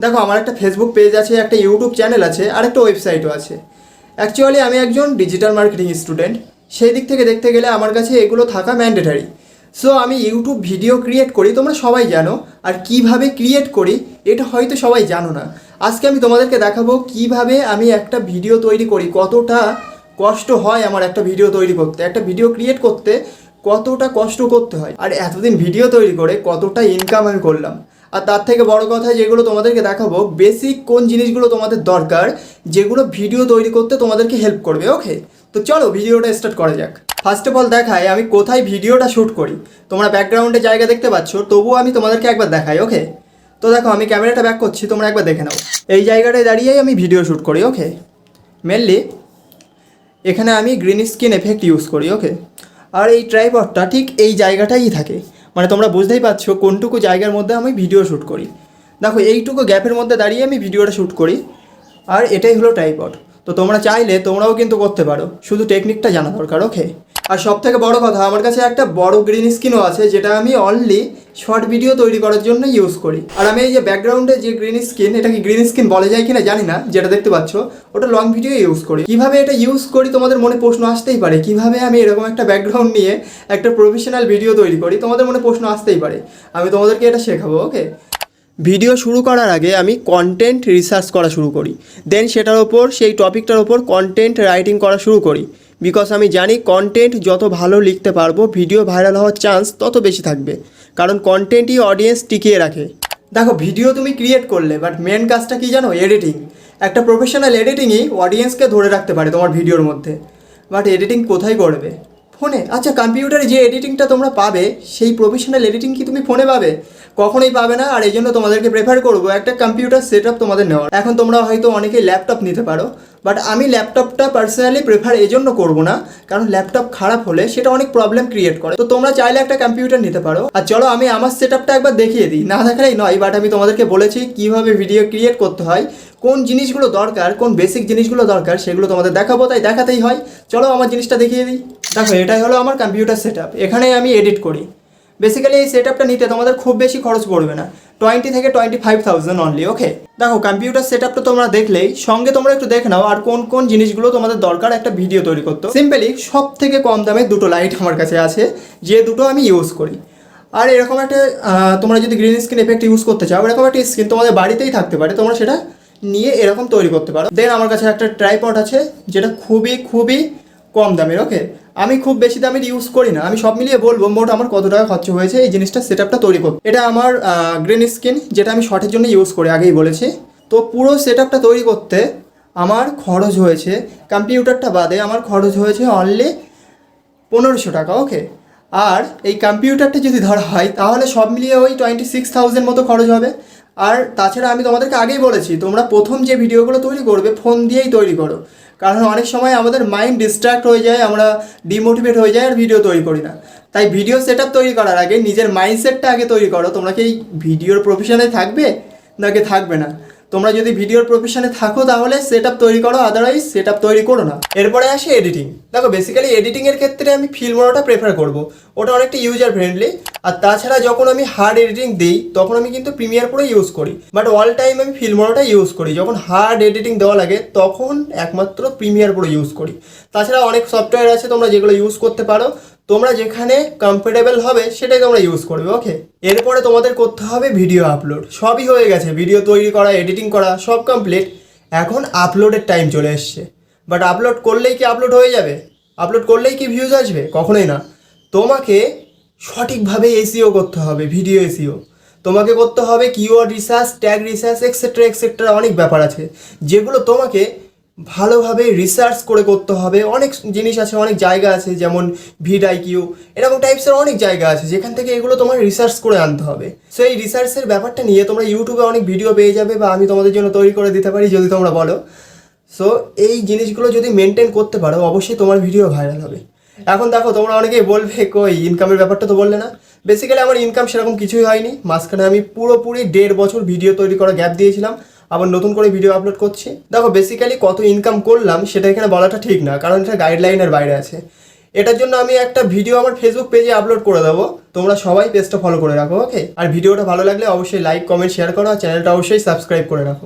দেখো আমার একটা ফেসবুক পেজ আছে, একটা ইউটিউব চ্যানেল আছে, আর একটা ওয়েবসাইটও আছে। অ্যাকচুয়ালি আমি একজন ডিজিটাল মার্কেটিং স্টুডেন্ট। সেই দিক থেকে দেখতে গেলে আমার কাছে এগুলো থাকা ম্যান্ডেটারি। সো আমি ইউটিউব ভিডিও ক্রিয়েট করি, তোমরা সবাই জানো। আর কিভাবে ক্রিয়েট করি এটা হয়তো সবাই জানো না। আজকে আমি তোমাদেরকে দেখাবো কিভাবে আমি একটা ভিডিও তৈরি করি, কতটা কষ্ট হয় আমার একটা ভিডিও তৈরি করতে, একটা ভিডিও ক্রিয়েট করতে কতটা কষ্ট করতে হয়, আর এতদিন ভিডিও তৈরি করে কতটা ইনকাম আমি করলাম। আর তার থেকে বড় কথা যেগুলো তোমাদেরকে দেখাবো, বেসিক কোন জিনিসগুলো তোমাদের দরকার, যেগুলো ভিডিও তৈরি করতে তোমাদেরকে হেল্প করবে। ওকে, তো চলো ভিডিওটা স্টার্ট করা যাক। ফার্স্ট অফ অল দেখাই আমি কোথায় ভিডিওটা শ্যুট করি। তোমরা ব্যাকগ্রাউন্ডে জায়গা দেখতে পাচ্ছ, তবুও আমি তোমাদেরকে একবার দেখাই। ওকে, তো দেখো আমি ক্যামেরাটা ব্যাক করছি, তোমরা একবার দেখে নাও। এই জায়গাটায় দাঁড়িয়েই আমি ভিডিও শ্যুট করি। ওকে, মেনলি এখানে আমি গ্রিন স্ক্রিন এফেক্ট ইউজ করি। ওকে, আর এই ট্রাইপডটা ঠিক এই জায়গাটাই থাকে, মানে তোমরা বুঝতেই পারছো কোনটুকু জায়গার মধ্যে আমি ভিডিও শ্যুট করি। দেখো এইটুকু গ্যাপের মধ্যে দাঁড়িয়ে আমি ভিডিওটা শ্যুট করি, আর এটাই হলো ট্রাইপড। তো তোমরা চাইলে তোমরাও কিন্তু করতে পারো, শুধু টেকনিকটা জানা দরকার। ওকে, আর সব থেকে বড় কথা আমার কাছে একটা বড় গ্রিন স্ক্রিনও আছে, যেটা আমি অনলি শর্ট ভিডিও তৈরি করার জন্য ইউজ করি। আর আমি এই যে ব্যাকগ্রাউন্ডে যে গ্রিন স্ক্রিন, এটা কি গ্রিন স্ক্রিন বলা যায় কিনা জানি না, যেটা দেখতে পাচ্ছ ওটা লং ভিডিও ইউজ করি। কিভাবে এটা ইউজ করি তোমাদের মনে প্রশ্ন আসতেই পারে, কিভাবে আমি এরকম একটা ব্যাকগ্রাউন্ড নিয়ে একটা প্রফেশনাল ভিডিও তৈরি করি, তোমাদের মনে প্রশ্ন আসতেই পারে। আমি তোমাদেরকে এটা শেখাবো। ওকে, ভিডিও শুরু করার আগে আমি কন্টেন্ট রিসার্চ করা শুরু করি, দেন সেটার ওপর, সেই টপিকটার ওপর কন্টেন্ট রাইটিং করা শুরু করি। বিকজ আমি জানি কন্টেন্ট যত ভালো লিখতে পারবো, ভিডিও ভাইরাল হওয়ার চান্স তত বেশি থাকবে, কারণ কন্টেন্টই অডিয়েন্স টিকিয়ে রাখে। দেখো ভিডিও তুমি ক্রিয়েট করলে, বাট মেন কাজটা কি জানো? এডিটিং। একটা প্রফেশনাল এডিটিংই অডিয়েন্সকে ধরে রাখতে পারে তোমার ভিডিওর মধ্যে। বাট এডিটিং কোথায় করবে? ফোনে। আচ্ছা, কম্পিউটারে যে এডিটিংটা তোমরা পাবে, সেই প্রফেশনাল এডিটিং কি তুমি ফোনে পাবে? কখনোই পাবে না। আর এই জন্য তোমাদেরকে প্রেফার করবো একটা কম্পিউটার সেট আপ তোমাদের নেওয়ার। এখন তোমরা হয়তো অনেকেই ল্যাপটপ নিতে পারো, বাট আমি ল্যাপটপটা পার্সোনালি প্রেফার এই জন্য করবো না, কারণ ল্যাপটপ খারাপ হলে সেটা অনেক প্রবলেম ক্রিয়েট করে। তো তোমরা চাইলে একটা কম্পিউটার নিতে পারো। আর চলো আমি আমার সেট আপটা একবার দেখিয়ে দিই, না দেখালেই নয়। বাট আমি তোমাদেরকে বলেছি কীভাবে ভিডিও ক্রিয়েট করতে হয়, কোন জিনিসগুলো দরকার, কোন বেসিক জিনিসগুলো দরকার, সেগুলো তোমাদের দেখাবো, তাই দেখাতেই হয়। চলো আমার জিনিসটা দেখিয়ে দিই। দেখো এটাই হলো আমার কম্পিউটার সেট আপ, এখানেই আমি এডিট করি। বেসিক্যালি এই সেট আপটা নিতে তোমাদের খুব বেশি খরচ পড়বে না, 20 থেকে 25,000 অনলি। ওকে, দেখো কম্পিউটার সেট আপটা তোমরা দেখলেই, সঙ্গে তোমরা একটু দেখে নাও আর কোন কোন জিনিসগুলো তোমাদের দরকার একটা ভিডিও তৈরি করতে। সিম্পলি সব থেকে কম দামে দুটো লাইট আমার কাছে আছে, যে দুটো আমি ইউজ করি। আর এরকম একটা তোমরা যদি গ্রিন স্ক্রিন এফেক্ট ইউজ করতে চাও, এরকম একটা স্ক্রিন তোমাদের বাড়িতেই থাকতে পারে, তোমরা সেটা নিয়ে এরকম তৈরি করতে পারো। দেন আমার কাছে একটা ট্রাইপড আছে, যেটা খুবই খুবই কম দামের। ওকে, আমি খুব বেশি দামের ইউজ করি না। আমি সব মিলিয়ে বলবো মোট আমার কত টাকা খরচ হয়েছে এই জিনিসটা সেট আপটা তৈরি করতে। এটা আমার গ্রিন স্ক্রিন, যেটা আমি শর্টের জন্য ইউজ করি, আগেই বলেছি। তো পুরো সেট আপটা তৈরি করতে আমার খরচ হয়েছে, কম্পিউটারটা বাদে আমার খরচ হয়েছে অনলি 1500 টাকা। ওকে, আর এই কম্পিউটারটা যদি ধরা হয় তাহলে সব মিলিয়ে ওই 26,000 মতো খরচ হবে। আর তাছাড়া আমি তোমাদেরকে আগেই বলেছি, তোমরা প্রথম যে ভিডিওগুলো তৈরি করবে ফোন দিয়েই তৈরি করো, কারণ অনেক সময় আমাদের মাইন্ড ডিস্ট্র্যাক্ট হয়ে যায়, আমরা ডিমোটিভেট হয়ে যায় আর ভিডিও তৈরি করি না। তাই ভিডিও সেট আপ তৈরি করার আগে নিজের মাইন্ডসেটটা আগে তৈরি করো, তোমরা কি এই ভিডিওর প্রফেশনে থাকবে নাকি থাকবে না। তোমরা যদি ভিডিওর প্রফেশনে থাকো তাহলে সেট আপ তৈরি করো, আদারওয়াইজ সেট আপ তৈরি করো না। এরপরে আসে এডিটিং। দেখো বেসিক্যালি এডিটিংয়ের ক্ষেত্রে আমি ফিল্মোরাটা প্রেফার করব, ওটা অনেকটা ইউজার ফ্রেন্ডলি। আর তাছাড়া যখন আমি হার্ড এডিটিং দিই তখন আমি কিন্তু প্রিমিয়ার প্রো ইউজ করি, বাট অল টাইম আমি ফিল্মোরাটা ইউজ করি। যখন হার্ড এডিটিং দেওয়া লাগে তখন একমাত্র প্রিমিয়ার প্রো ইউজ করি। তাছাড়া অনেক সফটওয়্যার আছে তোমরা যেগুলো ইউজ করতে পারো, তোমরা যেখানে কমফোর্টেবল হবে সেটাই তোমরা ইউজ করবে। ওকে, এরপরে তোমাদের করতে হবে ভিডিও আপলোড। সবই হয়ে গেছে, ভিডিও তৈরি করা, এডিটিং করা সব কমপ্লিট। এখন আপলোডের টাইম চলে এসছে। বাট আপলোড করলেই কি আপলোড হয়ে যাবে? আপলোড করলেই কি ভিউজ আসবে? কখনোই না। তোমাকে সঠিকভাবে এসইও করতে হবে, ভিডিও এসইও তোমাকে করতে হবে, keyword research, tag research, etcetera etcetera অনেক ব্যাপার আছে, যেগুলো তোমাকে ভালোভাবে রিসার্চ করে করতে হবে। অনেক জিনিস আছে, অনেক জায়গা আছে, যেমন ভিডআইকিউ, এরকম টাইপসের অনেক জায়গা আছে যেখান থেকে এগুলো তোমার রিসার্চ করে আনতে হবে। সো এই রিসার্চের ব্যাপারটা নিয়ে তোমরা ইউটিউবে অনেক ভিডিও পেয়ে যাবে, বা আমি তোমাদের জন্য তৈরি করে দিতে পারি যদি তোমরা বলো। সো এই জিনিসগুলো যদি মেনটেন করতে পারো অবশ্যই তোমার ভিডিও ভাইরাল হবে। এখন দেখো তোমরা অনেকেই বলবে কই ইনকামের ব্যাপারটা তো বললে না। বেসিক্যালি আমার ইনকাম সেরকম কিছুই হয়নি। মাঝখানে আমি পুরোপুরি 1.5 বছর ভিডিও তৈরি করা গ্যাপ দিয়েছিলাম, আবার নতুন করে ভিডিও আপলোড করছি। দেখো বেসিক্যালি কত ইনকাম করলাম সেটা এখানে বলাটা ঠিক না, কারণ এটা গাইডলাইনের বাইরে আছে। এটার জন্য আমি একটা ভিডিও আমার ফেসবুক পেজে আপলোড করে দেবো, তোমরা সবাই পেজটা ফলো করে রাখো, ওকে? আর ভিডিওটা ভালো লাগলে অবশ্যই লাইক কমেন্ট শেয়ার করো, আর চ্যানেলটা অবশ্যই সাবস্ক্রাইব করে রাখো।